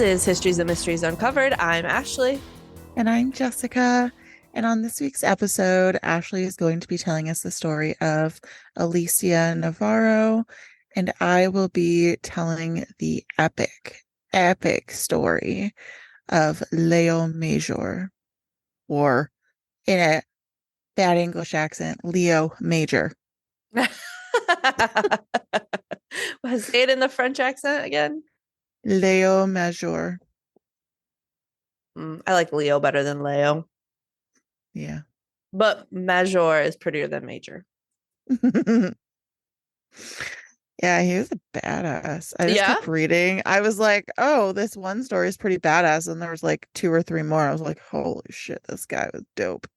is Histories and Mysteries Uncovered. I'm Ashley. And I'm Jessica. And on this week's episode, Ashley is going to be telling us the story of Alicia Navarro, and I will be telling the epic story of Léo Major, or in a bad English accent, Leo Major. Say it in the French accent again. Léo Major. I like Leo better than Leo. Yeah. But Major is prettier than Major. Yeah, he was a badass. I just Yeah? kept reading. I was like, oh, this one story is pretty badass. And there was like 2 or 3 more. I was like, holy shit, this guy was dope.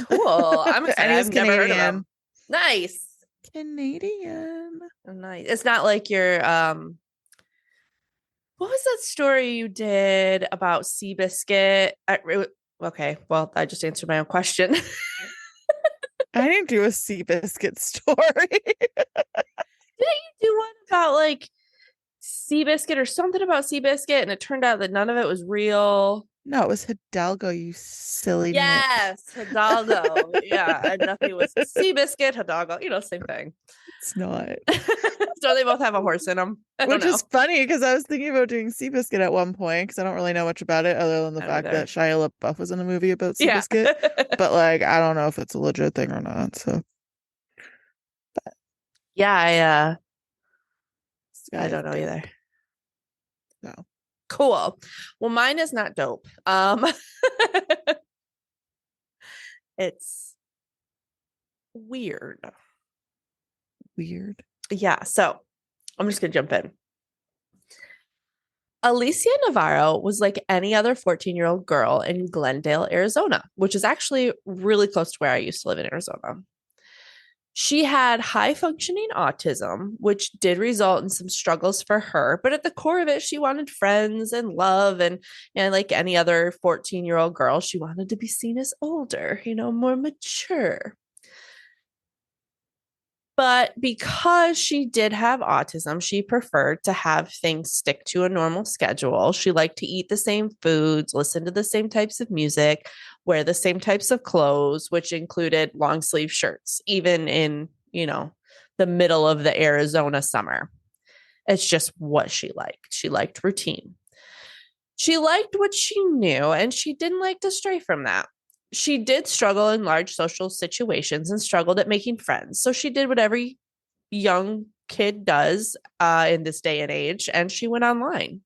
Cool. I'm excited. And he was I've never heard of Canadian. him. Nice. Canadian. Nice. It's not like your what was that story you did about Seabiscuit? Okay, well, I just answered my own question. I didn't do a Seabiscuit story. Didn't you do one about like Seabiscuit or something about Seabiscuit, and it turned out that none of it was real? No, it was Hidalgo, you silly Yes, Hidalgo. Yeah, and nothing was Seabiscuit, Hidalgo. Same thing. It's not. So they both have a horse in them. Which is funny because I was thinking about doing Seabiscuit at one point because I don't really know much about it other than the fact that Shia LaBeouf was in a movie about Seabiscuit. But like, I don't know if it's a legit thing or not. So, but yeah, I don't know either. No. Cool. Well, mine is not dope. It's weird. Yeah, so I'm just gonna jump in. Alicia Navarro was like any other 14-year-old girl in Glendale, Arizona, which is actually really close to where I used to live in Arizona. She had high functioning autism, which did result in some struggles for her. But at the core of it, she wanted friends and love. And like any other 14-year-old girl, she wanted to be seen as older, more mature. But because she did have autism, she preferred to have things stick to a normal schedule. She liked to eat the same foods, listen to the same types of music, wear the same types of clothes, which included long sleeve shirts, even in, the middle of the Arizona summer. It's just what she liked. She liked routine. She liked what she knew, and she didn't like to stray from that. She did struggle in large social situations and struggled at making friends. So she did what every young kid does in this day and age, and she went online.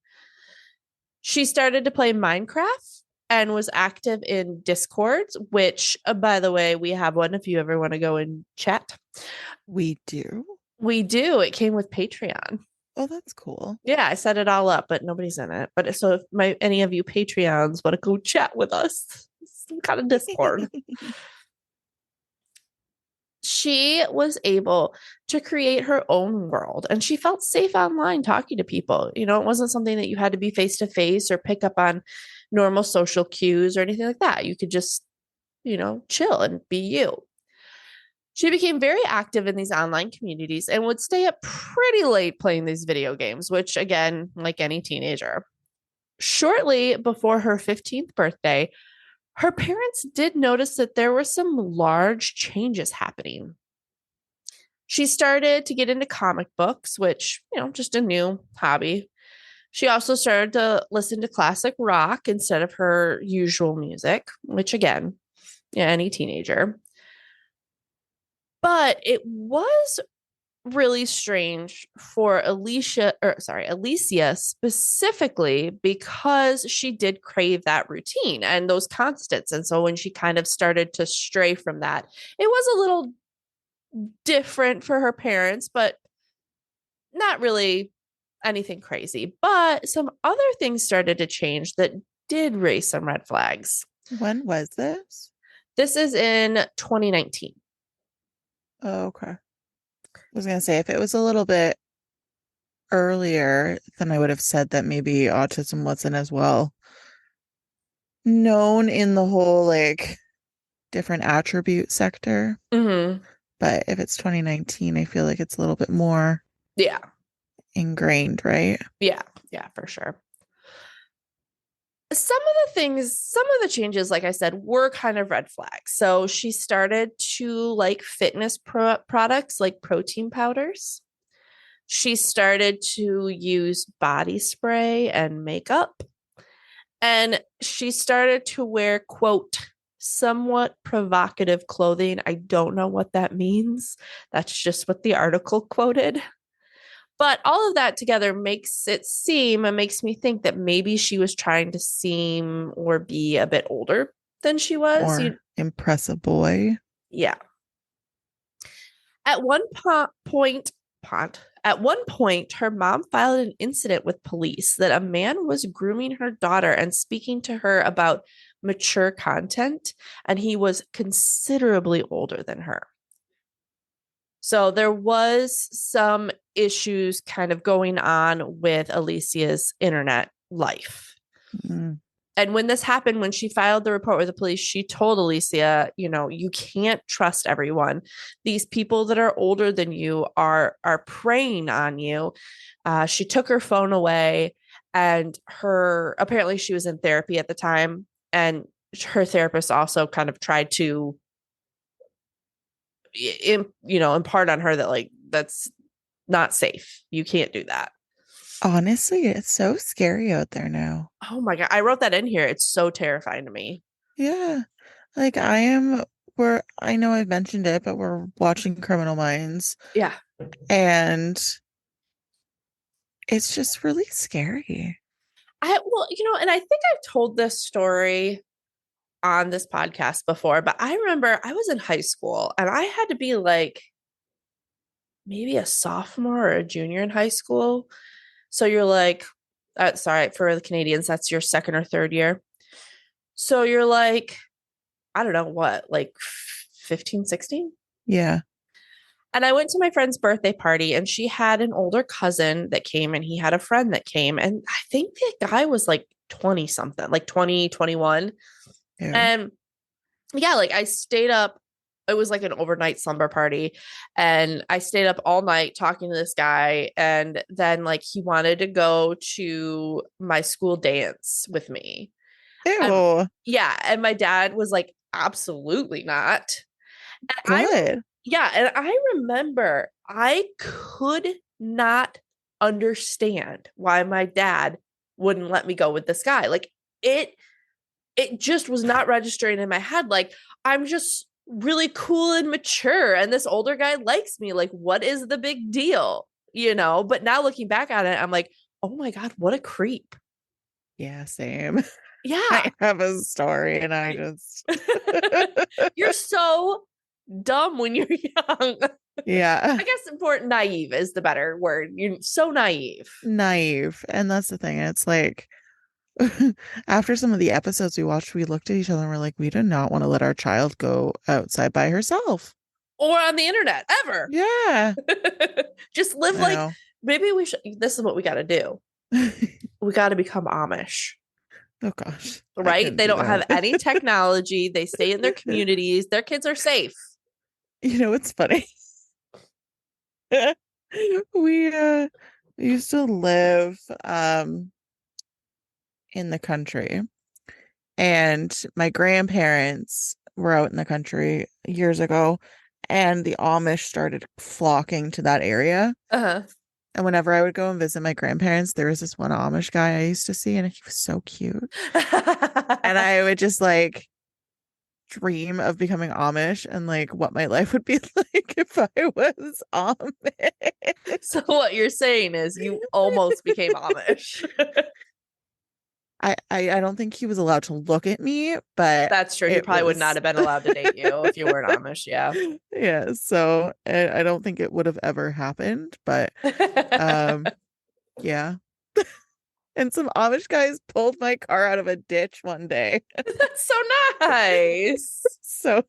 She started to play Minecraft and was active in Discord, which, by the way, we have one if you ever want to go and chat. We do? We do. It came with Patreon. Oh, that's cool. Yeah, I set it all up, but nobody's in it. But so if any of you Patreons want to go chat with us, some kind of Discord. She was able to create her own world, and she felt safe online talking to people. It wasn't something that you had to be face to face or pick up on normal social cues or anything like that. You could just, chill and be you. She became very active in these online communities and would stay up pretty late playing these video games, which, again, like any teenager. Shortly before her 15th birthday, her parents did notice that there were some large changes happening. She started to get into comic books, which, just a new hobby. She also started to listen to classic rock instead of her usual music, which, again, any teenager. But it was really strange for Alicia specifically, because she did crave that routine and those constants. And so when she kind of started to stray from that, it was a little different for her parents, but not really anything crazy. But some other things started to change that did raise some red flags. When was this? This is in 2019. Oh, okay. I was going to say, if it was a little bit earlier, then I would have said that maybe autism wasn't as well known in the whole like different attribute sector. Mm-hmm. But if it's 2019, I feel like it's a little bit more ingrained, right? Yeah, for sure. some of the changes, like I said, were kind of red flags. So she started to like fitness products like protein powders. She started to use body spray and makeup. And she started to wear, quote, somewhat provocative clothing. I don't know what that means. That's just what the article quoted. But all of that together makes it seem and makes me think that maybe she was trying to seem or be a bit older than she was. Or impress a boy. Yeah. At one point, at one point, her mom filed an incident with police that a man was grooming her daughter and speaking to her about mature content, and he was considerably older than her. So there was some issues kind of going on with Alicia's internet life. Mm. And when this happened, when she filed the report with the police, she told Alicia, you know, you can't trust everyone. These people that are older than you are preying on you. She took her phone away, and apparently she was in therapy at the time, and her therapist also kind of tried to impart on her that like that's not safe. You can't do that. Honestly, it's so scary out there now. Oh my God. I wrote that in here. It's so terrifying to me. Yeah. Like I know I've mentioned it, but we're watching Criminal Minds Yeah. and it's just really scary. And I think I've told this story on this podcast before, but I remember I was in high school and I had to be like maybe a sophomore or a junior in high school. So you're like, sorry, for the Canadians, that's your second or third year. So you're like, I don't know what, like 15, 16. Yeah. And I went to my friend's birthday party, and she had an older cousin that came, and he had a friend that came. And I think the guy was like 20 something, like 20, 21. Yeah. And yeah, like I stayed up. It was like an overnight slumber party. And I stayed up all night talking to this guy. And then, like, he wanted to go to my school dance with me. Ew. Yeah. And my dad was like, absolutely not. And Good. and I remember I could not understand why my dad wouldn't let me go with this guy. Like it just was not registering in my head. Like, I'm just really cool and mature, and this older guy likes me. Like, what is the big deal? But now looking back at it, I'm like, oh my God, what a creep. Yeah, same. Yeah. I have a story and I just You're so dumb when you're young. Yeah. I guess important naive is the better word. You're so naive. Naive. And that's the thing. It's like after some of the episodes we watched, we looked at each other and we're like, we do not want to let our child go outside by herself. Or on the internet, ever. Yeah. Just live like, maybe we should, this is what we got to do. We got to become Amish. Oh gosh. Right? They don't have any technology. They stay in their communities. Their kids are safe. You know, it's funny. We used to live in the country, and my grandparents were out in the country years ago, and the Amish started flocking to that area. Uh-huh. And whenever I would go and visit my grandparents, there was this one Amish guy I used to see, and he was so cute. And I would just like dream of becoming Amish and like what my life would be like if I was Amish. So what you're saying is you almost became Amish. I don't think he was allowed to look at me, but that's true. He probably would not have been allowed to date you if you weren't Amish. Yeah. Yeah. So I don't think it would have ever happened, but yeah. And some Amish guys pulled my car out of a ditch one day. That's so nice. So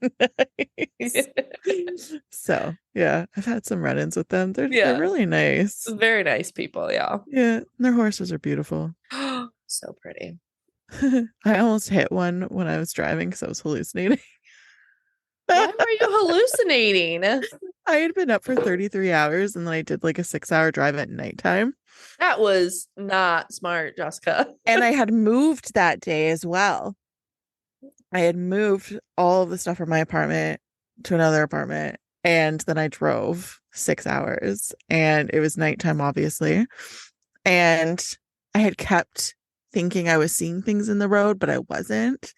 nice. So yeah, I've had some run-ins with them. They're really nice. Very nice people, yeah. Yeah, their horses are beautiful. So pretty. I almost hit one when I was driving because I was hallucinating. Why were you hallucinating? I had been up for 33 hours and then I did like a 6-hour drive at nighttime. That was not smart, Jessica. And I had moved that day as well. I had moved all of the stuff from my apartment to another apartment. And then I drove 6 hours and it was nighttime, obviously. And I had kept thinking I was seeing things in the road, but I wasn't.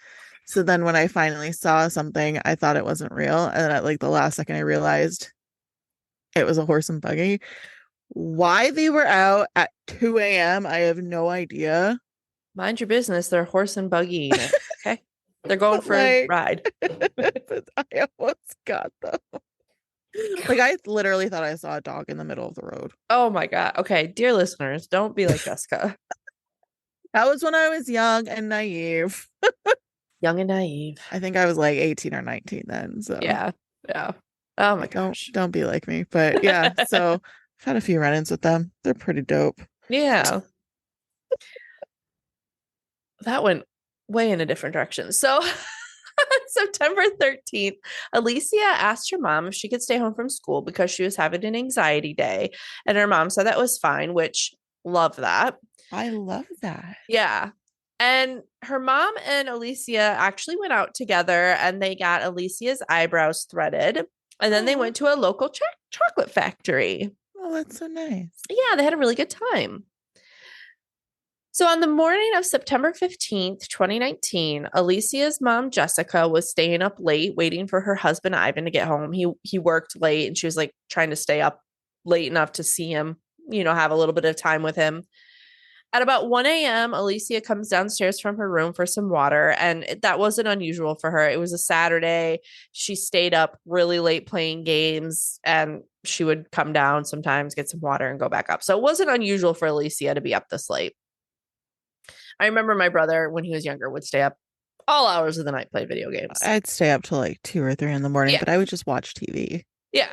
So then when I finally saw something, I thought it wasn't real. And then at like the last second, I realized it was a horse and buggy. Why they were out at 2 a.m., I have no idea. Mind your business. They're horse and buggy it. Okay. They're going for a Like, ride. I almost got them. Like, I literally thought I saw a dog in the middle of the road. Oh my God. Okay. Dear listeners, don't be like Jessica. That was when I was young and naive. Young and naive. I think I was like 18 or 19 then. So Yeah. Yeah. Oh my like, gosh. don't be like me. But yeah, so I've had a few run-ins with them. They're pretty dope. Yeah. That went way in a different direction. So September 13th, Alicia asked her mom if she could stay home from school because she was having an anxiety day. And her mom said that was fine, which love that. I love that. Yeah. And her mom and Alicia actually went out together and they got Alicia's eyebrows threaded. And then they went to a local chocolate factory. Oh, that's so nice. Yeah, they had a really good time. So on the morning of September 15th, 2019, Alicia's mom, Jessica, was staying up late waiting for her husband, Ivan, to get home. He worked late and she was like trying to stay up late enough to see him, have a little bit of time with him. At about 1 a.m., Alicia comes downstairs from her room for some water, and that wasn't unusual for her. It was a Saturday. She stayed up really late playing games, and she would come down sometimes, get some water, and go back up. So it wasn't unusual for Alicia to be up this late. I remember my brother, when he was younger, would stay up all hours of the night, play video games. I'd stay up till like 2 or 3 in the morning, but I would just watch TV. Yeah.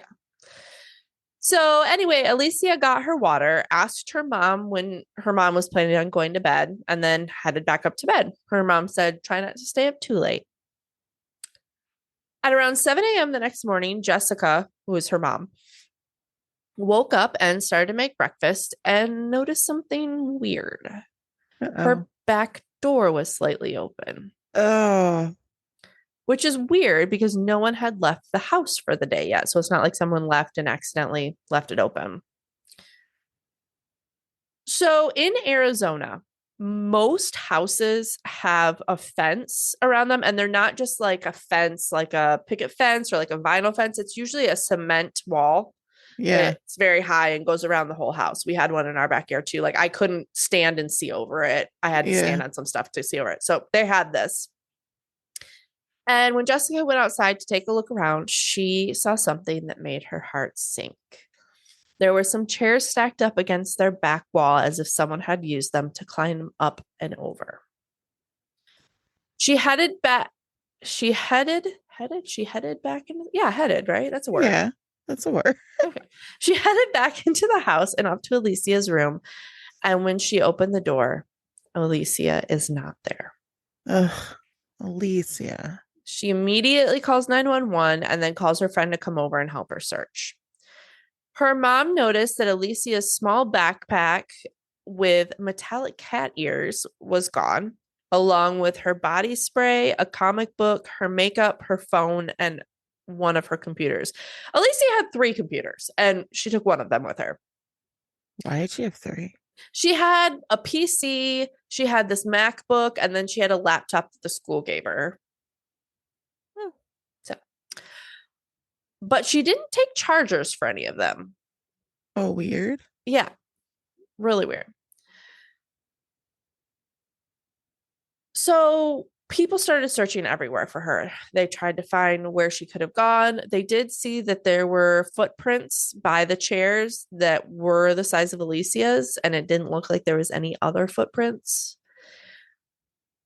So anyway, Alicia got her water, asked her mom when her mom was planning on going to bed, and then headed back up to bed. Her mom said, try not to stay up too late. At around 7 a.m. the next morning, Jessica, who was her mom, woke up and started to make breakfast and noticed something weird. Uh-oh. Her back door was slightly open. Oh. Which is weird because no one had left the house for the day yet. So it's not like someone left and accidentally left it open. So in Arizona, most houses have a fence around them, and they're not just like a fence, like a picket fence or like a vinyl fence. It's usually a cement wall. Yeah. It's very high and goes around the whole house. We had one in our backyard too. Like I couldn't stand and see over it. I had to stand on some stuff to see over it. So they had this. And when Jessica went outside to take a look around, she saw something that made her heart sink. There were some chairs stacked up against their back wall as if someone had used them to climb up and over. She headed back. She headed back in. Yeah, headed, right? That's a word. Yeah, that's a word. Okay. She headed back into the house and up to Alicia's room. And when she opened the door, Alicia is not there. Ugh, Alicia. She immediately calls 911 and then calls her friend to come over and help her search. Her mom noticed that Alicia's small backpack with metallic cat ears was gone, along with her body spray, a comic book, her makeup, her phone, and one of her computers. Alicia had 3 computers, and she took one of them with her. Why did she have 3? She had a PC, she had this MacBook, and then she had a laptop that the school gave her. But she didn't take chargers for any of them. Oh, weird. Yeah, really weird. So people started searching everywhere for her. They tried to find where she could have gone. They did see that there were footprints by the chairs that were the size of Alicia's, and it didn't look like there was any other footprints.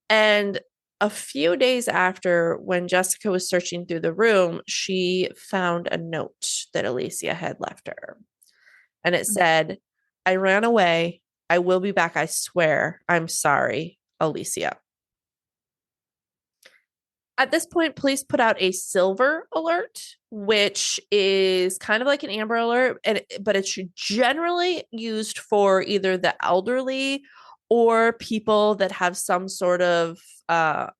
And a few days after, when Jessica was searching through the room, she found a note that Alicia had left her. And it said, I ran away. I will be back. I swear. I'm sorry, Alicia. At this point, police put out a silver alert, which is kind of like an Amber Alert, but it's generally used for either the elderly or people that have some sort of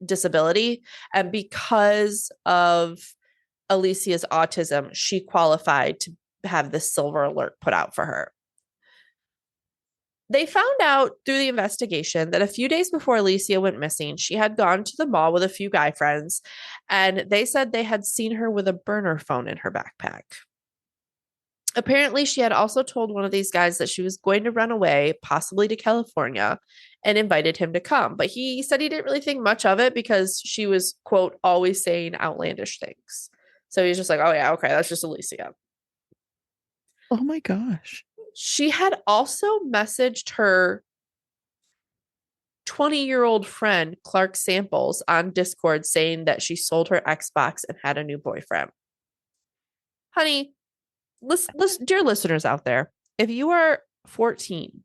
disability. And because of Alicia's autism, she qualified to have this silver alert put out for her. They found out through the investigation that a few days before Alicia went missing, she had gone to the mall with a few guy friends, and they said they had seen her with a burner phone in her backpack. Apparently, she had also told one of these guys that she was going to run away, possibly to California, and invited him to come. But he said he didn't really think much of it because she was, quote, always saying outlandish things. So he's just like, oh, yeah, okay, that's just Alicia. Oh my gosh. She had also messaged her 20-year-old friend, Clark Samples, on Discord saying that she sold her Xbox and had a new boyfriend. Honey, dear listeners out there, if you are 14,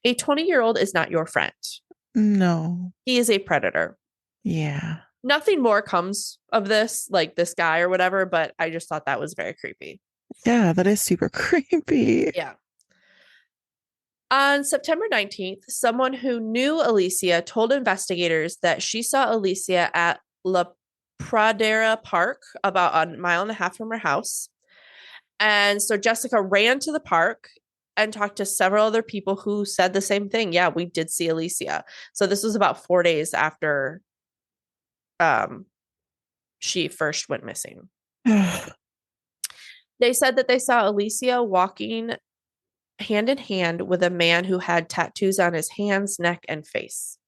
a 20-year-old is not your friend. No. He is a predator. Yeah. Nothing more comes of this, like this guy or whatever, but I just thought that was very creepy. Yeah, that is super creepy. Yeah. On September 19th, someone who knew Alicia told investigators that she saw Alicia at La Pradera Park, about a mile and a half from her house. And so Jessica ran to the park and talked to several other people who said the same thing. Yeah, we did see Alicia. So this was about 4 days after she first went missing. They said that they saw Alicia walking hand in hand with a man who had tattoos on his hands, neck, and face.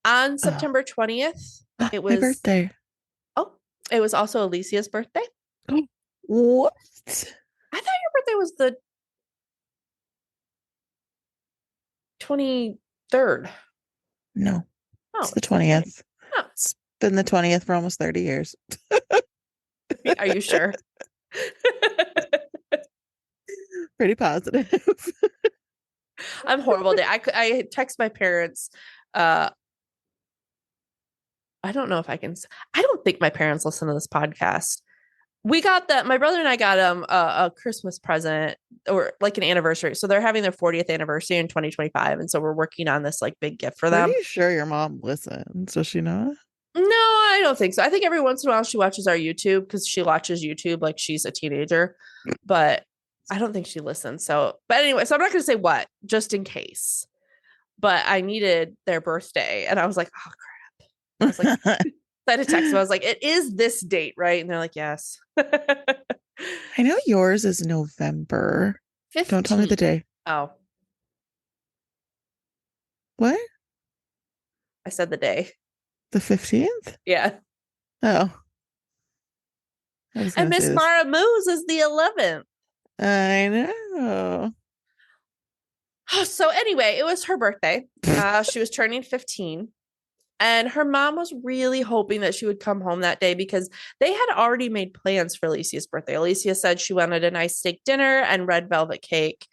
On September 20th, it was my birthday. Oh, it was also Alicia's birthday. What? I thought your birthday was the 23rd. No. Oh, It's the 20th. Oh. It's been the 20th for almost 30 years. Are you sure? Pretty positive. I'm horrible. I text my parents. I don't know if I can. I don't think my parents listen to this podcast. We got that. My brother and I got a Christmas present, or like an anniversary. So they're having their 40th anniversary in 2025, and so we're working on this like big gift for them. Pretty sure your mom listens. Does she not? No, I don't think so. I think every once in a while she watches our YouTube because she watches YouTube like she's a teenager, but I don't think she listens. So, but anyway, so I'm not going to say what, just in case. But I needed their birthday, and I was like, oh crap. I was like, I had a text them. I was like, it is this date, right? And they're like, yes. I know yours is November. 15th. Don't tell me the day. Oh, What? I said the day. The 15th? Yeah. Oh. And Miss Mara Moose is the 11th. I know. So anyway, it was her birthday. She was turning 15. And her mom was really hoping that she would come home that day because they had already made plans for Alicia's birthday. Alicia said she wanted a nice steak dinner and red velvet cake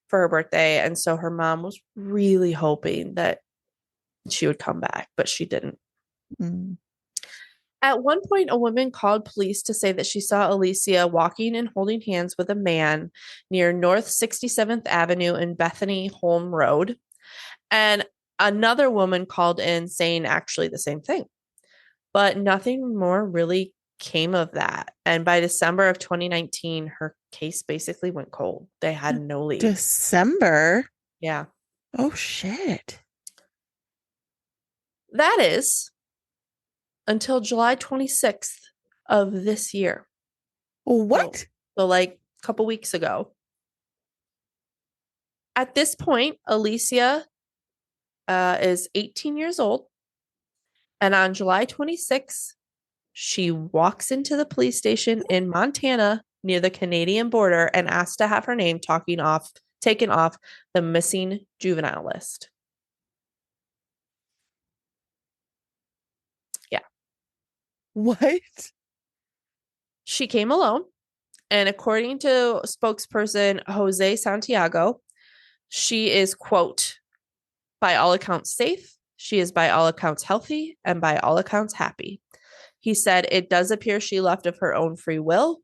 for her birthday. And so her mom was really hoping that she would come back, but she didn't. Mm. At one point, a woman called police to say that she saw Alicia walking and holding hands with a man near North 67th Avenue and Bethany Holm Road. And another woman called in saying actually the same thing. But nothing more really came of that. And by December of 2019, her case basically went cold. They had no lead. December? Yeah. Oh, shit. That is until July 26th of this year. What? So like a couple weeks ago. At this point, Alicia is 18 years old. And on July 26th, she walks into the police station in Montana near the Canadian border and asks to have her name taken off the missing juvenile list. Yeah. What? She came alone. And according to spokesperson Jose Santiago, she is, quote, by all accounts safe. She is by all accounts healthy and by all accounts happy. He said it does appear she left of her own free will.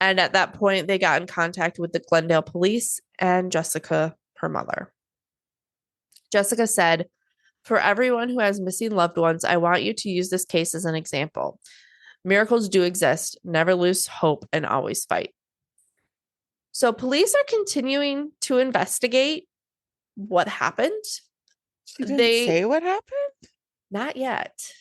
And at that point, they got in contact with the Glendale police and Jessica, her mother. Jessica said, "For everyone who has missing loved ones, I want you to use this case as an example. Miracles do exist. Never lose hope and always fight." So police are continuing to investigate what happened. She didn't They say what happened? Not yet.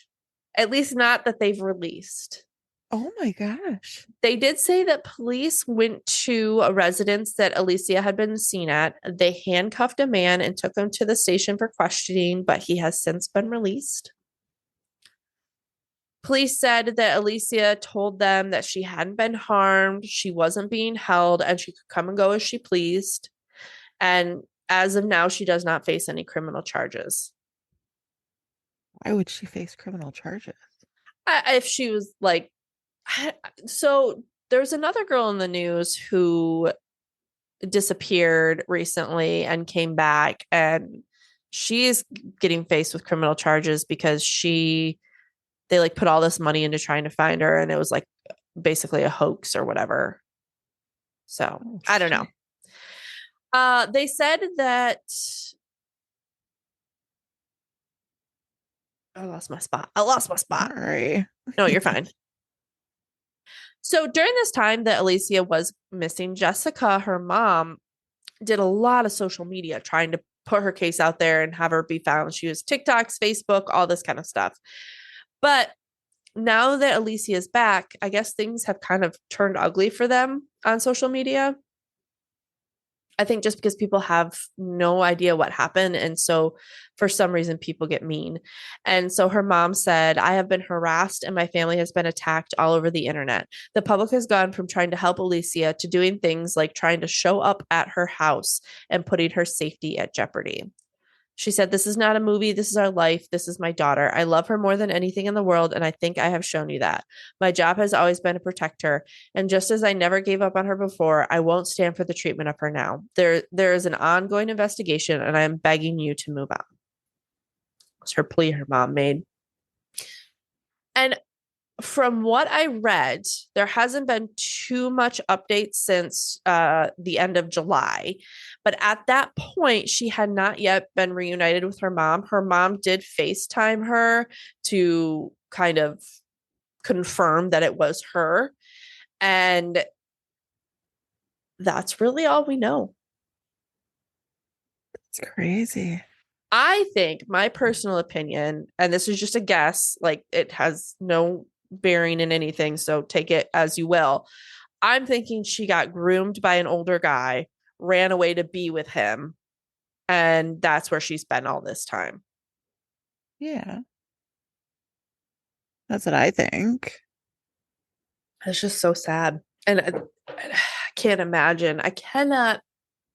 At least not that they've released. Oh my gosh. They did say that police went to a residence that Alicia had been seen at. They handcuffed a man and took him to the station for questioning, but he has since been released. Police said that Alicia told them that she hadn't been harmed, she wasn't being held, and she could come and go as she pleased. And as of now, she does not face any criminal charges. Why would she face criminal charges? If she was like, so there's another girl in the news who disappeared recently and came back, and she's getting faced with criminal charges because they like put all this money into trying to find her, and it was like basically a hoax or whatever. So I don't know. They said that I lost my spot. Sorry. No, you're fine. So during this time that Alicia was missing, Jessica, her mom, did a lot of social media trying to put her case out there and have her be found. She used TikToks, Facebook, all this kind of stuff. But now that Alicia is back, I guess things have kind of turned ugly for them on social media. I think just because people have no idea what happened. And so for some reason, people get mean. And so her mom said, "I have been harassed and my family has been attacked all over the internet. The public has gone from trying to help Alicia to doing things like trying to show up at her house and putting her safety at jeopardy." She said, "This is not a movie. This is our life. This is my daughter. I love her more than anything in the world, and I think I have shown you that. My job has always been to protect her, and just as I never gave up on her before, I won't stand for the treatment of her now. There is an ongoing investigation, and I am begging you to move on." It's her plea her mom made. And from what I read, there hasn't been too much updates since the end of July. But at that point, she had not yet been reunited with her mom. Her mom did FaceTime her to kind of confirm that it was her. And that's really all we know. It's crazy. I think my personal opinion, and this is just a guess, like it has no bearing in anything, so take it as you will. I'm thinking she got groomed by an older guy, ran away to be with him, and that's where she spent all this time. Yeah. That's what I think. It's just so sad. And I can't imagine. I cannot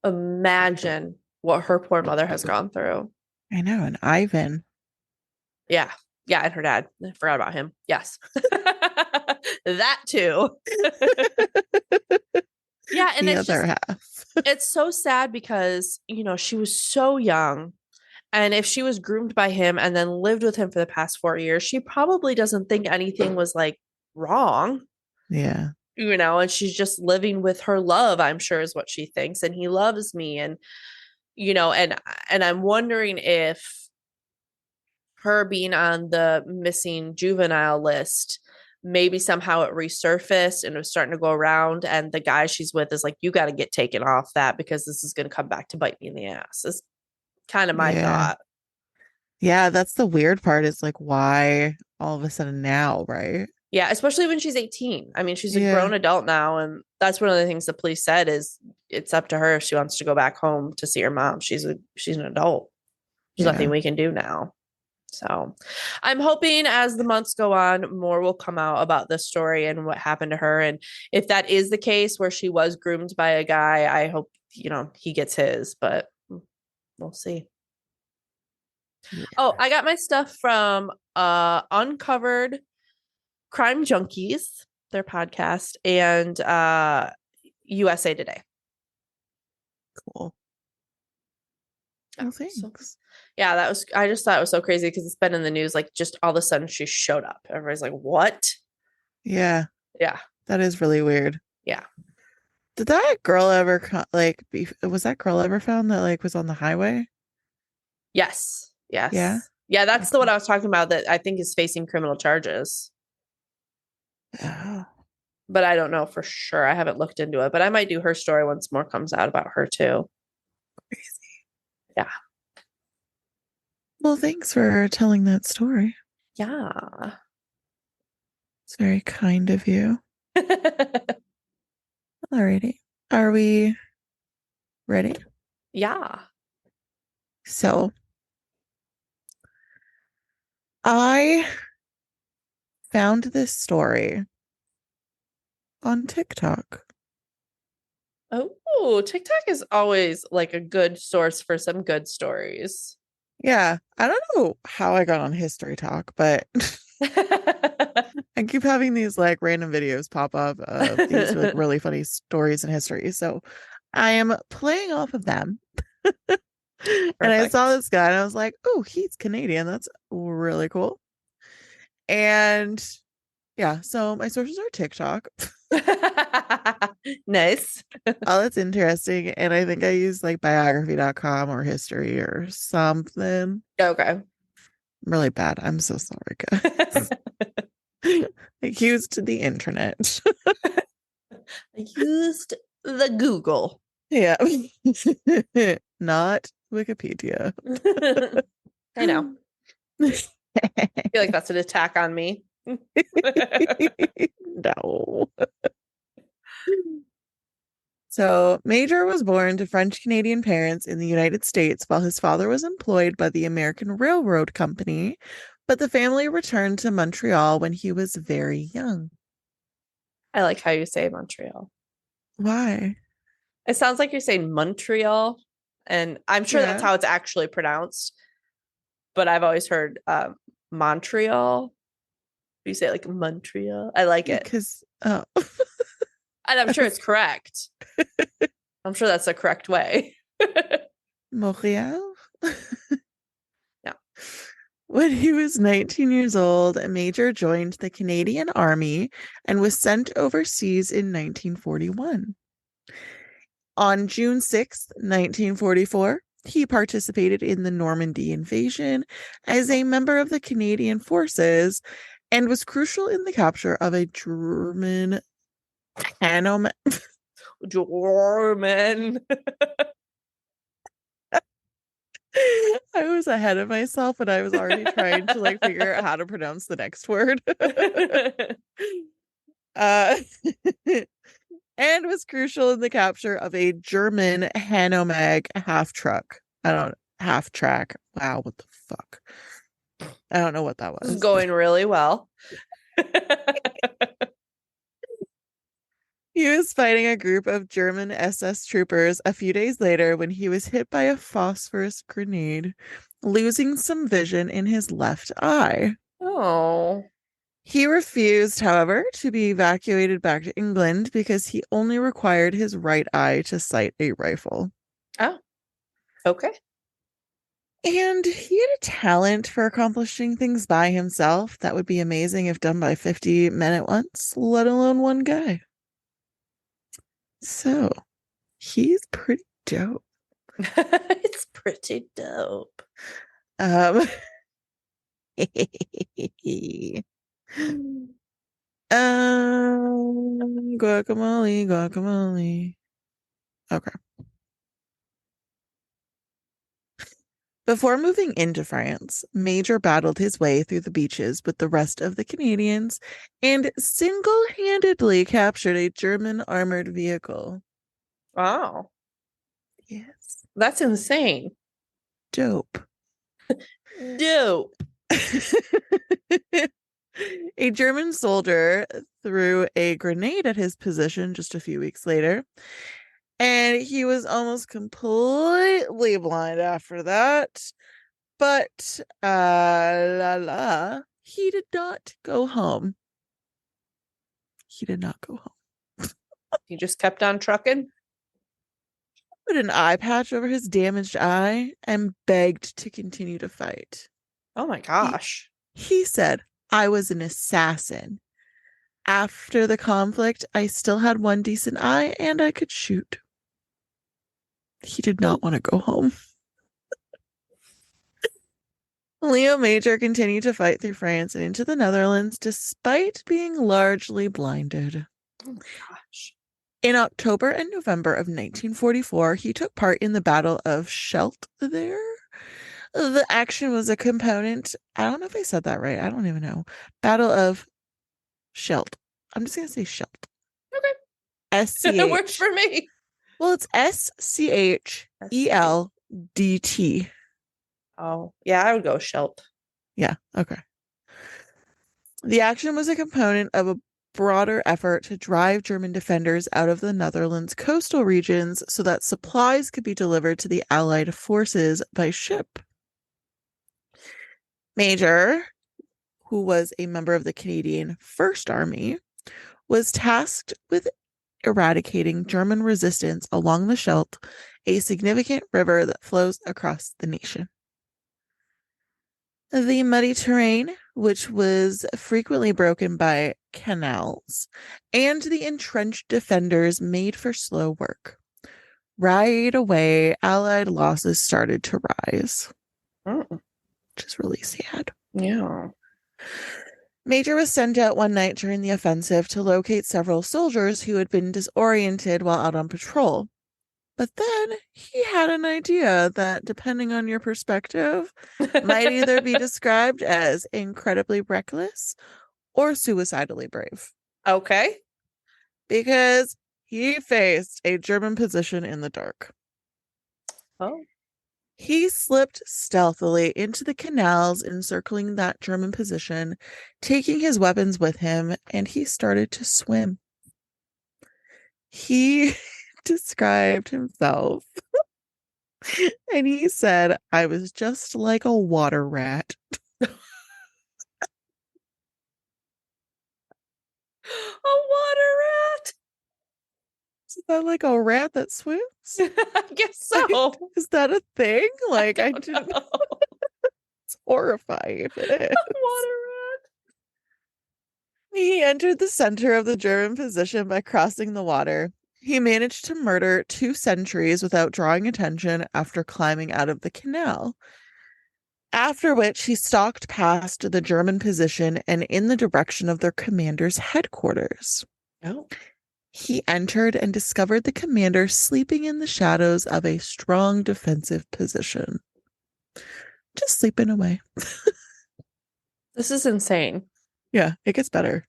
imagine what her poor mother has gone through. I know. And Ivan. Yeah. Yeah. And her dad. I forgot about him. Yes. That too. Yeah. And The it's other just, half. it's so sad because, she was so young. And if she was groomed by him and then lived with him for the past 4 years, she probably doesn't think anything was like wrong. Yeah. And she's just living with her love, I'm sure is what she thinks. And he loves me. And, and I'm wondering if her being on the missing juvenile list, maybe somehow it resurfaced and it was starting to go around. And the guy she's with is like, you got to get taken off that because this is going to come back to bite me in the ass. Is kind of my thought. Yeah, that's the weird part is like, why all of a sudden now, right? Yeah, especially when she's 18. I mean, she's a grown adult now. And that's one of the things the police said is it's up to her if she wants to go back home to see her mom. She's an adult. There's nothing we can do now. So I'm hoping as the months go on, more will come out about this story and what happened to her. And if that is the case where she was groomed by a guy, I hope, he gets his, but we'll see. Yeah. Oh, I got my stuff from Uncovered Crime Junkies, their podcast, and USA Today. Cool. Oh, thanks. Yeah, I just thought it was so crazy because it's been in the news, like just all of a sudden she showed up. Everybody's like, what? Yeah, Yeah. that is really weird. Yeah. Did that girl ever was that girl ever found that like was on the highway? Yes. Yeah. Yes. Yeah, that's the Okay. one I was talking about that I think is facing criminal charges. Oh, But I don't know for sure. I haven't looked into it, but I might do her story once more comes out about her too. crazy. Yeah. Well, thanks for telling that story. Yeah. It's very kind of you. Alrighty. Are we ready? Yeah. So I found this story on TikTok. Oh, TikTok is always like a good source for some good stories. Yeah, I don't know how I got on History Talk, but I keep having these like random videos pop up of these like really funny stories in history. So I am playing off of them. And I saw Perfect. this guy and I was like, oh, he's Canadian. That's really cool. And yeah, so my sources are TikTok. Nice. All that's interesting. And I think I used like biography.com or history or something. Okay. I'm really bad. I'm so sorry, guys. I used the internet. I used the Google. Yeah. Not Wikipedia. I know. I feel like that's an attack on me. No. So, Major was born to French Canadian parents in the United States while his father was employed by the American Railroad Company, but the family returned to Montreal when he was very young. I like how you say Montreal. Why? It sounds like you're saying Montreal, and I'm sure that's Yeah, how it's actually pronounced, but I've always heard Montreal. You say it like Montreal. I like it. because oh, And I'm sure it's correct. I'm sure that's the correct way. Montreal. Yeah. When he was 19 years old, Major joined the Canadian Army and was sent overseas in 1941. On June 6th, 1944, he participated in the Normandy invasion as a member of the Canadian forces and was crucial in the capture of a German cannon. German. I was ahead of myself and I was already trying to like figure out how to pronounce the next word. uh, and was crucial in the capture of a German Hanomag half truck. I don't half track. Wow, what the fuck? I don't know what that This is was. going really well. He was fighting a group of German SS troopers a few days later when he was hit by a phosphorus grenade, losing some vision in his left eye. Oh. He refused, however, to be evacuated back to England because he only required his right eye to sight a rifle. Oh, okay. And he had a talent for accomplishing things by himself that would be amazing if done by 50 men at once, let alone one guy. So he's pretty dope. It's pretty dope. Um, guacamole, guacamole. Okay. Before moving into France, Major battled his way through the beaches with the rest of the Canadians and single-handedly captured a German armored vehicle. Wow. Yes. That's insane. Dope. Dope. A German soldier threw a grenade at his position just a few weeks later, and he was almost completely blind after that. But he did not go home. He did not go home. You just kept on trucking? put an eye patch over his damaged eye, and begged to continue to fight. Oh my gosh. He said, I was an assassin. After the conflict, I still had one decent eye and I could shoot. He did not want to go home. Léo Major continued to fight through France and into the Netherlands despite being largely blinded. Oh my gosh. In October and November of 1944, he took part in the Battle of Scheldt there. The action was a component. I don't know if I said that right. I don't even know. Battle of Scheldt. I'm just going to say Scheldt. Okay. S-C-H. It works for me. Well, it's S-C-H-E-L-D-T. Oh, yeah, I would go Schelt. Yeah, okay. The action was a component of a broader effort to drive German defenders out of the Netherlands' coastal regions so that supplies could be delivered to the Allied forces by ship. Major, who was a member of the Canadian First Army, was tasked with eradicating German resistance along the Scheldt, a significant river that flows across the nation. The muddy terrain, which was frequently broken by canals, and the entrenched defenders made for slow work. Right away, Allied losses started to rise, which is really sad. Yeah. Major was sent out one night during the offensive to locate several soldiers who had been disoriented while out on patrol. But then he had an idea that, depending on your perspective, might either be described as incredibly reckless or suicidally brave. Okay. Because he faced a German position in the dark. Oh. He slipped stealthily into the canals encircling that German position, taking his weapons with him, and he started to swim. He described himself and he said, I was just like a water rat. A water rat. Is that like a rat that swims? I guess so. Is that a thing? Like, I didn't know. It's horrifying if it is. A water rat. He entered the center of the German position by crossing the water. He managed to murder 2 sentries without drawing attention after climbing out of the canal. After which he stalked past the German position and in the direction of their commander's headquarters. Oh. He entered and discovered the commander sleeping in the shadows of a strong defensive position. Just sleeping away. This is insane. Yeah, it gets better.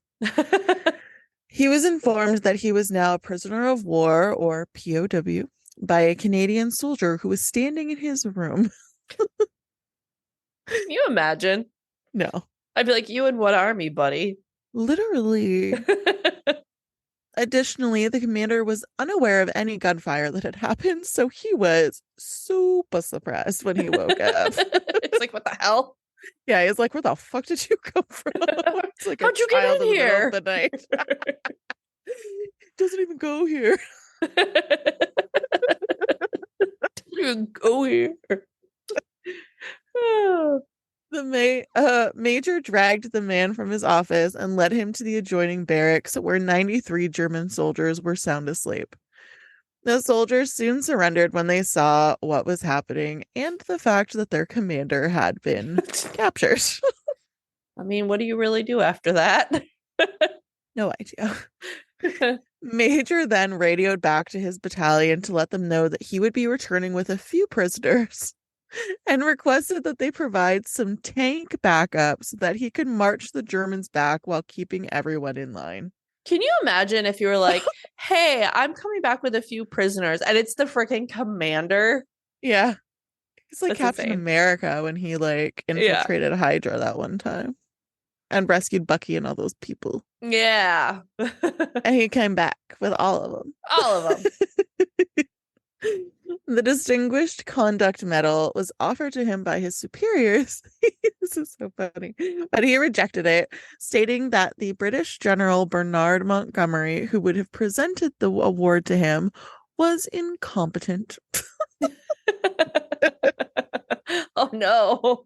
He was informed that he was now a prisoner of war, or POW, by a Canadian soldier who was standing in his room. Can you imagine? No. I'd be like, you in what army, buddy? Literally. Additionally, the commander was unaware of any gunfire that had happened, so he was super surprised when he woke up. It's like, what the hell? Yeah, he's like, where the fuck did you come from? It's like, how'd you get in here? The night. Doesn't even go here. Doesn't go here. The major dragged the man from his office and led him to the adjoining barracks where 93 German soldiers were sound asleep. The soldiers soon surrendered when they saw what was happening and the fact that their commander had been captured. I mean, what do you really do after that? No idea. Major then radioed back to his battalion to let them know that he would be returning with a few prisoners and requested that they provide some tank backup so that he could march the Germans back while keeping everyone in line. Can you imagine if you were like, hey, I'm coming back with a few prisoners and it's the freaking commander? Yeah. He's like That's Captain insane. America when he like infiltrated Hydra that one time and rescued Bucky and all those people. Yeah. And he came back with all of them. All of them. The Distinguished Conduct Medal was offered to him by his superiors. This is so funny. But he rejected it, stating that the British General Bernard Montgomery, who would have presented the award to him, was incompetent. Oh no.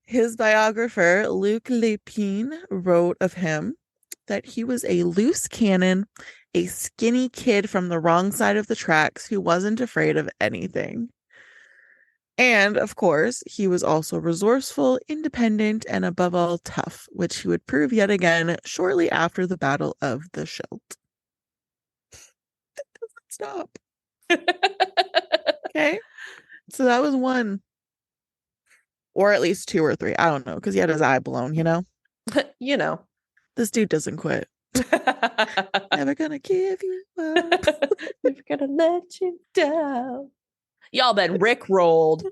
His biographer, Luc Lépine, wrote of him that he was a loose cannon, a skinny kid from the wrong side of the tracks who wasn't afraid of anything. And of course, he was also resourceful, independent, and above all, tough, which he would prove yet again shortly after the Battle of the Scheldt. Stop. Okay. So that was one. Or at least two or three. I don't know, because he had his eye blown, you know? You know. This dude doesn't quit. Never gonna give you up. Never gonna let you down. Y'all been rickrolled.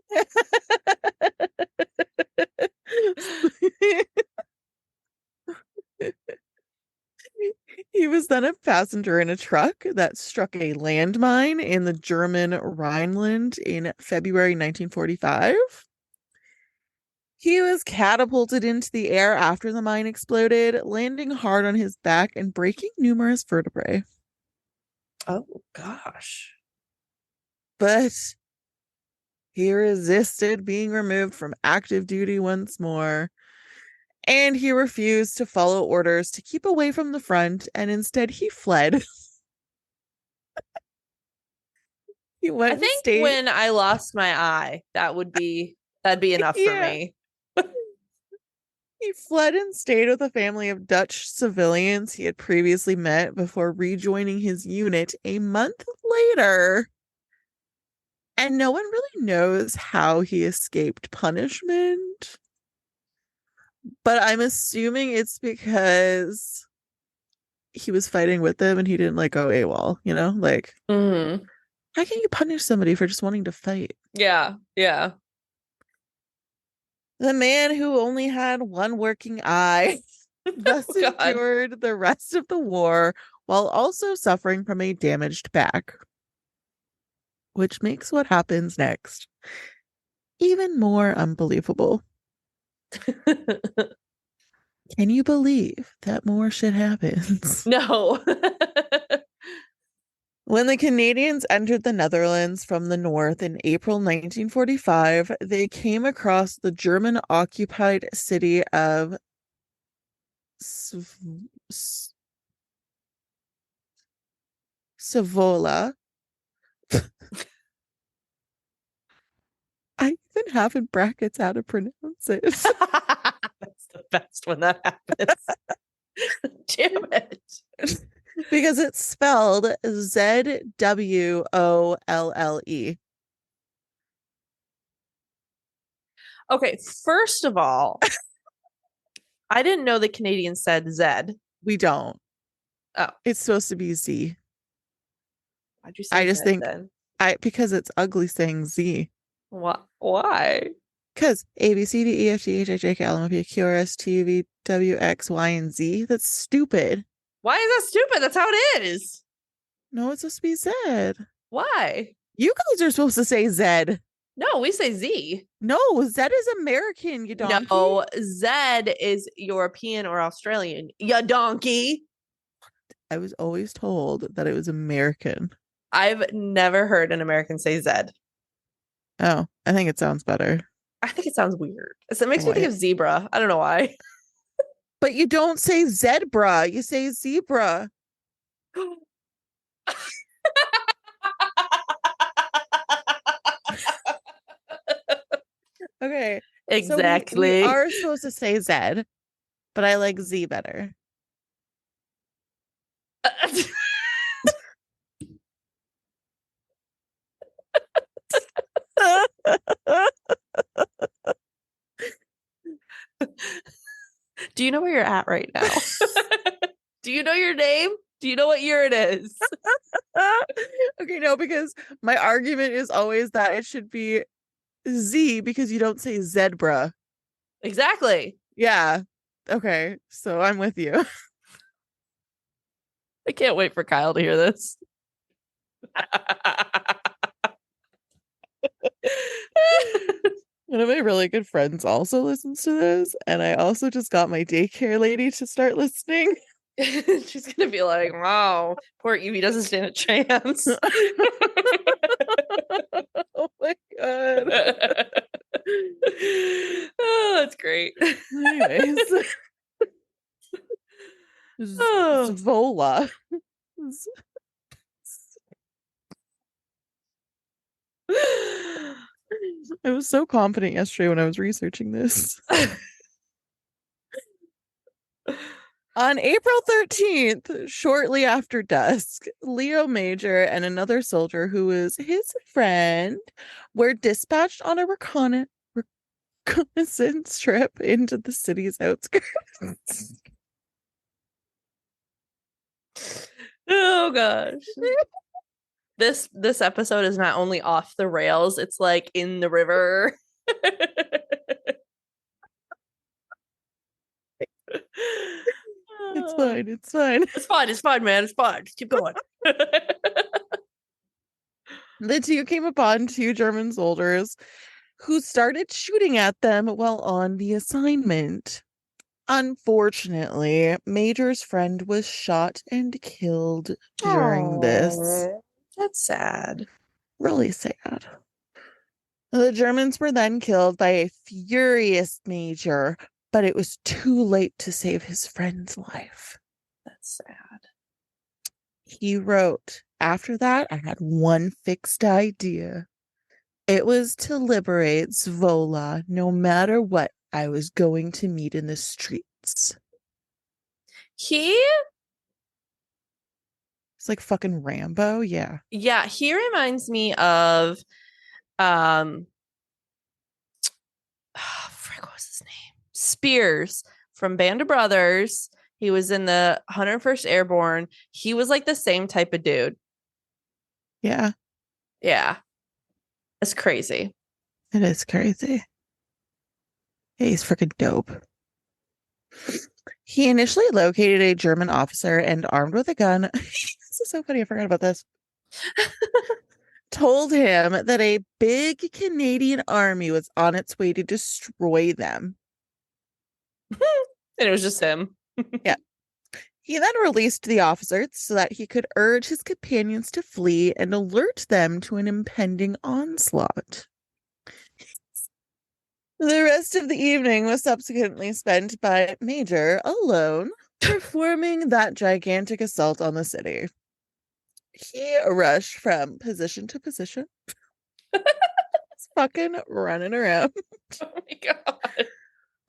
He was then a passenger in a truck that struck a landmine in the German Rhineland in February 1945. He was catapulted into the air after the mine exploded, landing hard on his back and breaking numerous vertebrae. Oh, gosh. But he resisted being removed from active duty once more, and he refused to follow orders to keep away from the front, and instead he fled. He went I and think stayed. when I lost my eye, that'd be enough for me. He fled and stayed with a family of Dutch civilians he had previously met before rejoining his unit a month later. And no one really knows how he escaped punishment. But I'm assuming it's because he was fighting with them and he didn't like go AWOL, you know? Like, how can you punish somebody for just wanting to fight? Yeah, yeah. The man who only had one working eye thus endured the rest of the war while also suffering from a damaged back. Which makes what happens next even more unbelievable. Can you believe that more shit happens? No. When the Canadians entered the Netherlands from the north in April 1945, they came across the German-occupied city of Savola. I even have in brackets how to pronounce it. That's the best when that happens. Damn it. Because it's spelled Zwolle. Okay, first of all, I didn't know the Canadians said Z. We don't. Oh. It's supposed to be Z. Why'd you say I just Z think then? because it's ugly saying Z. Why? Because A, B, C, D, E, F, G, H, I, J, K, L, M, N, P, Q, R, S, T, U, V, W, X, Y, and Z. That's stupid. Why is that stupid? That's how it is. No, it's supposed to be Z. Why? You guys are supposed to say Z. No, we say Z. No, Z is American, you donkey. No, Z is European or Australian. You donkey. I was always told that it was American. I've never heard an American say Z. Oh, I think it sounds better. I think it sounds weird. So it makes me think of zebra. I don't know why. But you don't say zebra. You say zebra. Okay. Exactly. So we are supposed to say Z, but I like Z better. Do you know where you're at right now? Do you know your name? Do you know what year it is? Okay, no, because my argument is always that it should be Z because you don't say zebra. Exactly. Yeah. Okay, so I'm with you. I can't wait for Kyle to hear this. One of my really good friends also listens to this, and I also just got my daycare lady to start listening. She's gonna be like, wow, poor Evie doesn't stand a chance. Oh my god. Oh, that's great. Anyways. Oh. Zvola. I was so confident yesterday when I was researching this. On April 13th, shortly after dusk, Léo Major and another soldier who was his friend were dispatched on a reconnaissance trip into the city's outskirts. Oh gosh. This episode is not only off the rails, it's like in the river. It's fine. It's fine. It's fine, man. It's fine. Just keep going. The two came upon two German soldiers who started shooting at them while on the assignment. Unfortunately, Major's friend was shot and killed during this. That's sad. Really sad. The Germans were then killed by a furious Major, but it was too late to save his friend's life. That's sad. He wrote, after that, I had one fixed idea. It was to liberate Zvola no matter what I was going to meet in the streets. He It's like fucking Rambo, yeah. Yeah, he reminds me of frick, what was his name? Spears from Band of Brothers. He was in the 101st Airborne. He was like the same type of dude. Yeah. Yeah. It's crazy. It is crazy. He's freaking dope. He initially located a German officer and armed with a gun. This is so funny. I forgot about this. Told him that a big Canadian army was on its way to destroy them. And it was just him. Yeah. He then released the officer so that he could urge his companions to flee and alert them to an impending onslaught. The rest of the evening was subsequently spent by Major alone performing that gigantic assault on the city. He rushed from position to position, fucking running around. Oh my god.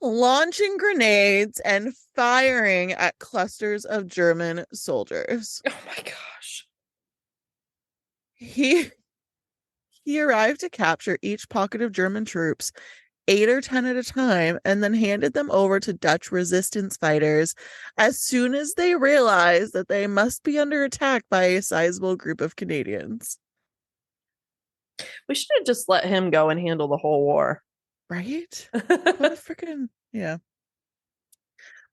Launching grenades and firing at clusters of German soldiers. Oh my gosh. He arrived to capture each pocket of German troops, 8 or 10 at a time, and then handed them over to Dutch resistance fighters as soon as they realized that they must be under attack by a sizable group of Canadians. We should have just let him go and handle the whole war. Right? What a freaking, yeah.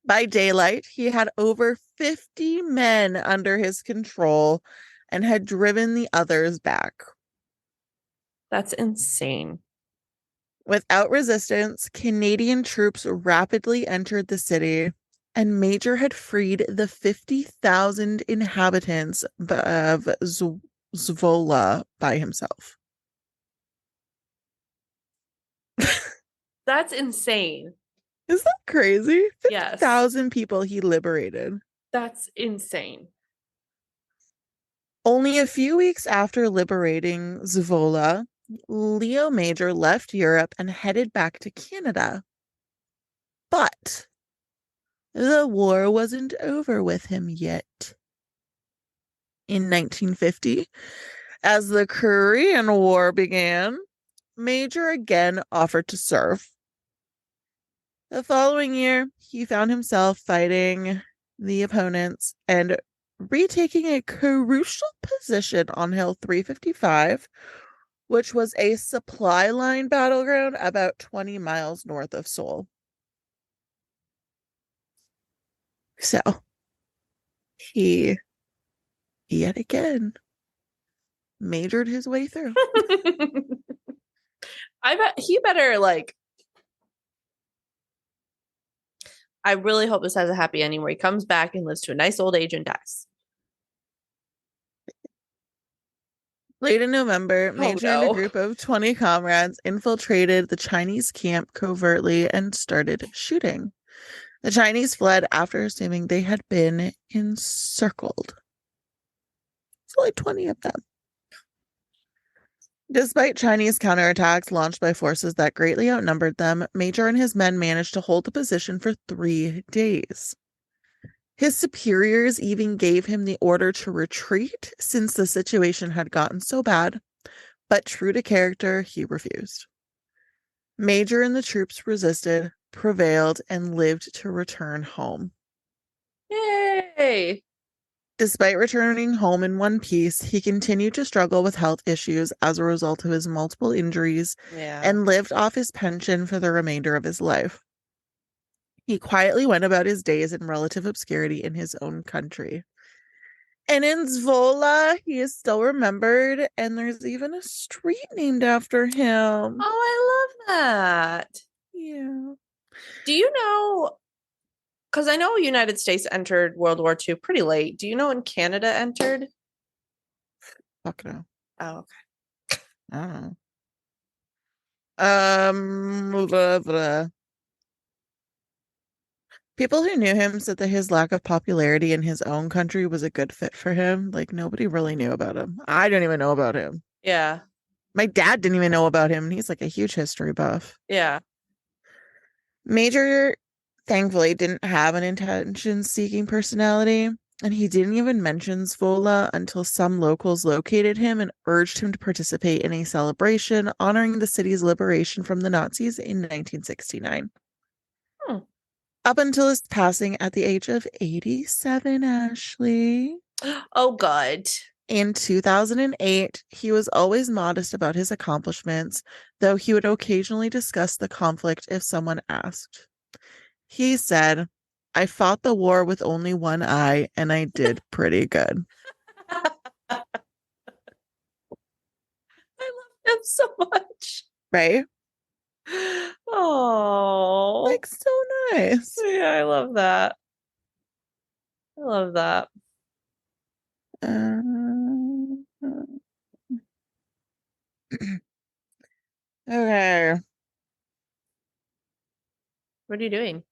By daylight, he had over 50 men under his control and had driven the others back. That's insane. Without resistance, Canadian troops rapidly entered the city, and Major had freed the 50,000 inhabitants of Zvola by himself. That's insane. Is that crazy? Yes. 50,000 people he liberated. That's insane. Only a few weeks after liberating Zvola, Léo Major left Europe and headed back to Canada. But the war wasn't over with him yet. In 1950, as the Korean War began, Major again offered to serve. The following year, he found himself fighting the opponents and retaking a crucial position on Hill 355, which was a supply line battleground about 20 miles north of Seoul. So, he, yet again, majored his way through. I bet he better, like, I really hope this has a happy ending where he comes back and lives to a nice old age and dies. Late in November, Oh Major and a no. group of 20 comrades infiltrated the Chinese camp covertly and started shooting. The Chinese fled after assuming they had been encircled. It's only 20 of them. Despite Chinese counterattacks launched by forces that greatly outnumbered them, Major and his men managed to hold the position for 3 days. His superiors even gave him the order to retreat since the situation had gotten so bad, but true to character, he refused. Major and the troops resisted, prevailed, and lived to return home. Yay. Despite returning home in one piece, he continued to struggle with health issues as a result of his multiple injuries Yeah. and lived off his pension for the remainder of his life. He quietly went about his days in relative obscurity in his own country. And in Zvola, he is still remembered, and there's even a street named after him. Oh, I love that. Yeah. Do you know? Because I know United States entered World War II pretty late. Do you know when Canada entered? Fuck no. Oh, okay. I don't know. Blah, blah. People who knew him said that his lack of popularity in his own country was a good fit for him. Like, nobody really knew about him. I didn't even know about him. Yeah. My dad didn't even know about him, and he's like a huge history buff. Yeah. Major, thankfully, didn't have an attention-seeking personality, and he didn't even mention Zvola until some locals located him and urged him to participate in a celebration honoring the city's liberation from the Nazis in 1969. Hmm. Up until his passing at the age of 87, Ashley. Oh, good. In 2008, he was always modest about his accomplishments, though he would occasionally discuss the conflict if someone asked. He said, I fought the war with only one eye, and I did pretty good. I love him so much. Right? Oh, Like, so nice. yeah, I love that. I love that. Uh, okay. What are you doing?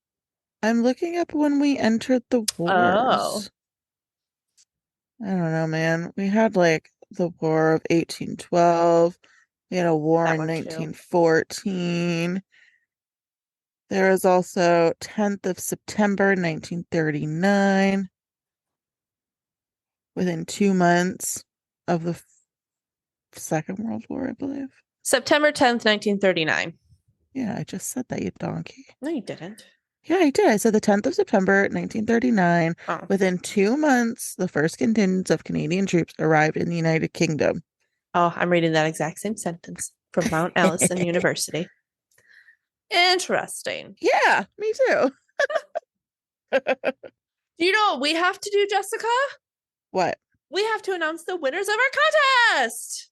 I'm looking up when we entered the Oh, wars. I don't know, man. We had like the War of 1812. We had a war that in one too. 1914. There was also 10th of September 1939, within 2 months of the Second World War, I believe. September 10th, 1939. Yeah, I just said that, you donkey. No, you didn't. Yeah, I did. I said the 10th of September 1939. Oh. Within 2 months, the first contingents of Canadian troops arrived in the United Kingdom. Oh, I'm reading that exact same sentence from Mount Allison University. Interesting. Yeah, me too. Do you know what we have to do, Jessica? What? We have to announce the winners of our contest.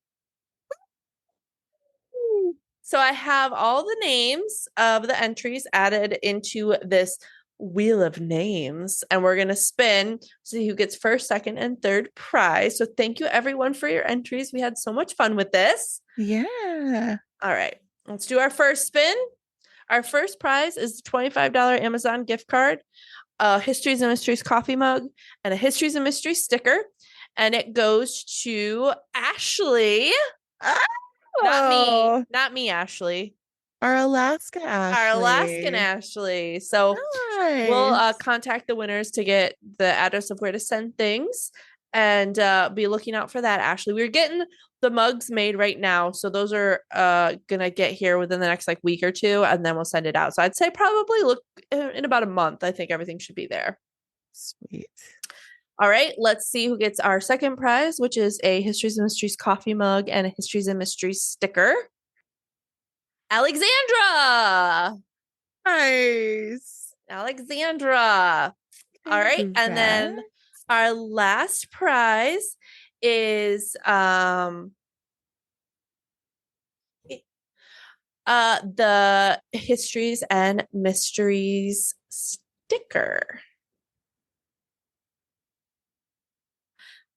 So I have all the names of the entries added into this wheel of names, and we're going to spin to see who gets first, second, and third prize. So thank you, everyone, for your entries. We had so much fun with this. Yeah. All right, let's do our first spin. Our first prize is a $25 Amazon gift card, a Histories and Mysteries coffee mug, and a Histories and Mysteries sticker. And it goes to Ashley. Oh, Not me, Ashley. our Alaska Our Alaskan Ashley. Ashley. So we'll Nice. contact the winners to get the address of where to send things and be looking out for that, Ashley. We're getting the mugs made right now. So those are gonna get here within the next like week or two, and then we'll send it out. So I'd say probably look in about a month. I think everything should be there. Sweet. All right, let's see who gets our second prize, which is a Histories and Mysteries coffee mug and a Histories and Mysteries sticker. Alexandra. Nice. Alexandra. All right. And Congrats. then our last prize is the Histories and Mysteries sticker.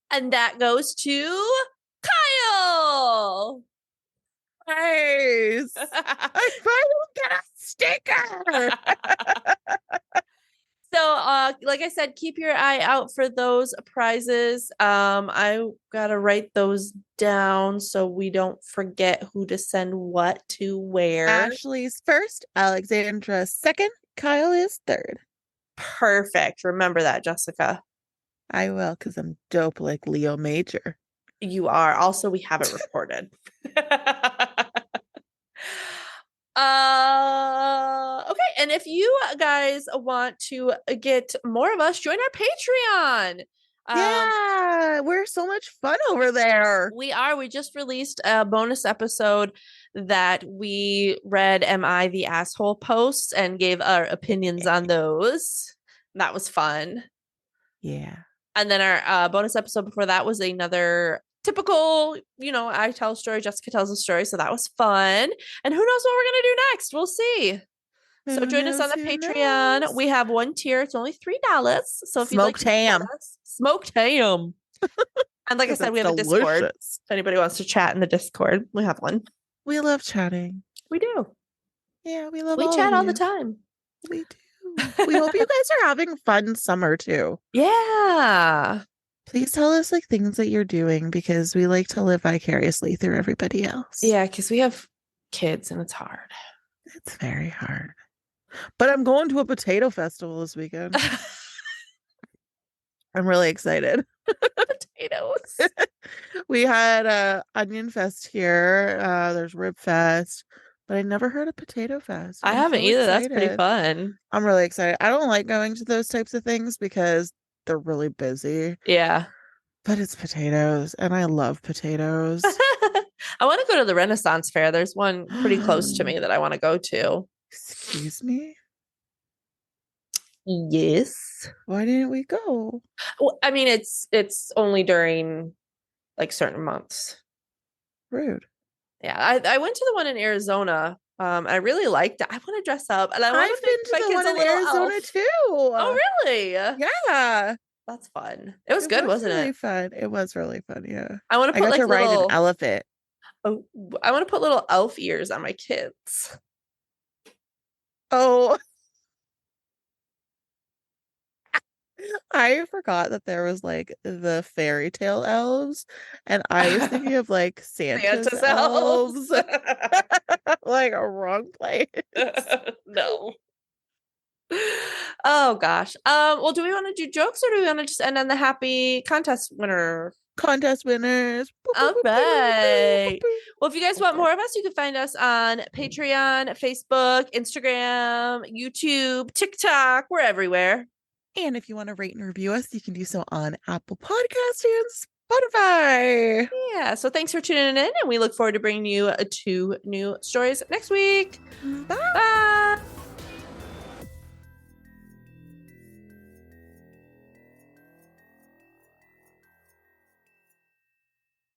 And that goes to Kyle. Nice. I finally get a sticker. So, like I said, keep your eye out for those prizes. I gotta write those down so we don't forget who to send what to where. Ashley's first, Alexandra second, Kyle is third. Perfect. Remember that, Jessica. I will, because I'm dope like Léo Major. You are. Also, we have it recorded. Okay, and if you guys want to get more of us, join our Patreon. Yeah, we're so much fun over there. We are. We just released a bonus episode that we read Am I the Asshole posts and gave our opinions on those. That was fun. Yeah. And then our bonus episode before that was another typical, I tell a story, Jessica tells a story. So that was fun. And who knows what we're going to do next? We'll see. So join us on the Patreon. Knows? We have one tier. It's only $3. So if you'd like Smoked ham. Smoked ham. And like I said, we have delicious. a Discord. If anybody wants to chat in the Discord, we have one. We love chatting. We do. Yeah, we love We chat all the time. We do. We hope you guys are having fun summer too. Yeah. Please tell us like things that you're doing because we like to live vicariously through everybody else. Yeah, because we have kids and it's hard. It's very hard. But I'm going to a potato festival this weekend. I'm really excited. Potatoes. We had Onion Fest here. There's Rib Fest. But I never heard of Potato Fest. I haven't either. That's pretty fun. I'm really excited. I don't like going to those types of things because they're really busy. Yeah. But it's potatoes, and I love potatoes. I want to go to the Renaissance Fair. There's one pretty close to me that I want to go to. Excuse me? Yes. Why didn't we go? Well, I mean, it's only during like certain months. Rude. Yeah, I went to the one in Arizona. I really liked it. I want to dress up, and I've been to the one in Arizona too. Oh, really? Yeah, that's fun. It was good, wasn't really it? Fun. It was really fun. Yeah, I want to put I got to ride an elephant. Oh, I want to put little elf ears on my kids. Oh. I forgot that there was like the fairy tale elves, and I was thinking of like Santa's elves. Like a wrong place. No. Oh gosh. Well, do we want to do jokes or do we want to just end on the happy contest winner? Contest winners. All right. Well, if you guys want more of us, you can find us on Patreon, Facebook, Instagram, YouTube, TikTok. We're everywhere. And if you want to rate and review us, you can do so on Apple Podcasts and Spotify. Yeah. So thanks for tuning in, and we look forward to bringing you 2 new stories next week. Bye. Bye.